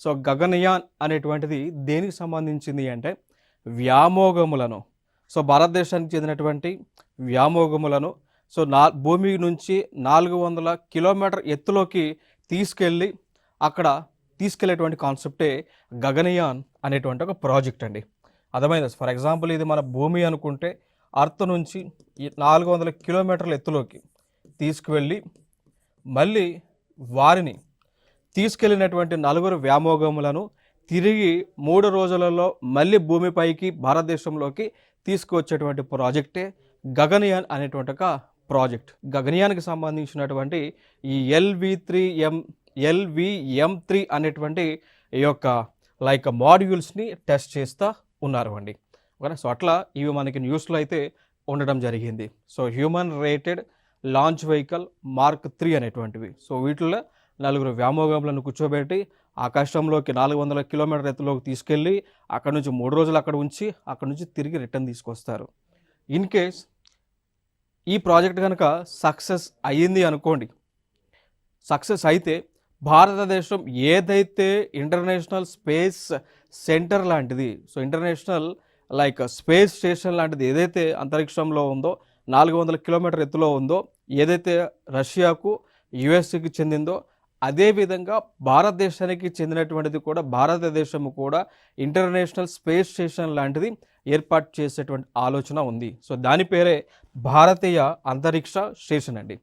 So Gaganyaan అనేటువంటిది దేనికి సంబంధించింది అంటే వ్యామోగములను, సో భారతదేశానికి చెందినటువంటి వ్యామోగములను సో భూమి నుంచి 400 కిలోమీటర్ ఎత్తులోకి తీసుకెళ్ళి అక్కడ తీసుకెళ్లేటువంటి కాన్సెప్టే గగనయాన్ అనేటువంటి ఒక ప్రాజెక్ట్ అండి. అర్థమైందా? ఫర్ ఎగ్జాంపుల్ ఇది మన భూమి అనుకుంటే అర్త్ నుంచి 400 కిలోమీటర్ల ఎత్తులోకి తీసుకువెళ్ళి మళ్ళీ వారిని తీసుకెళ్ళినటువంటి 4 వ్యామోగములను తిరిగి 3 రోజులలో మళ్ళీ భూమిపైకి భారతదేశంలోకి తీసుకువచ్చేటువంటి ప్రాజెక్టే గగనయాన్ అనేటువంటి ఒక ప్రాజెక్ట్. గగనయాన్కి సంబంధించినటువంటి ఈ ఎల్విఎం3 అనేటువంటి ఈ యొక్క మాడ్యూల్స్ని టెస్ట్ చేస్తూ ఉన్నారు అండి. ఓకేనా? సో అట్లా ఇవి మనకి న్యూస్లో అయితే ఉండడం జరిగింది. So human rated launch vehicle mark 3 అనేటువంటివి. సో వీటిలో 4 వ్యామోగములను కూర్చోబెట్టి ఆకాశంలోకి 400 కిలోమీటర్ ఎత్తులోకి తీసుకెళ్ళి అక్కడ నుంచి 3 రోజులు అక్కడ ఉంచి అక్కడ నుంచి తిరిగి రిటర్న్ తీసుకొస్తారు. ఇన్ కేస్ ఈ ప్రాజెక్ట్ కనుక సక్సెస్ అయ్యింది అనుకోండి, సక్సెస్ అయితే భారతదేశం ఏదైతే ఇంటర్నేషనల్ స్పేస్ సెంటర్ లాంటిది, సో ఇంటర్నేషనల్ స్పేస్ స్టేషన్ లాంటిది ఏదైతే అంతరిక్షంలో ఉందో 400 కిలోమీటర్ ఎత్తులో ఉందో, ఏదైతే రష్యాకు యుఎస్కి చెందిందో అదేవిధంగా భారతదేశానికి చెందినటువంటిది కూడా భారతదేశము కూడా ఇంటర్నేషనల్ స్పేస్ స్టేషన్ లాంటిది ఏర్పాటు చేసేటువంటి ఆలోచన ఉంది. సో దాని పేరే భారతీయ అంతరిక్ష స్టేషన్ అండి.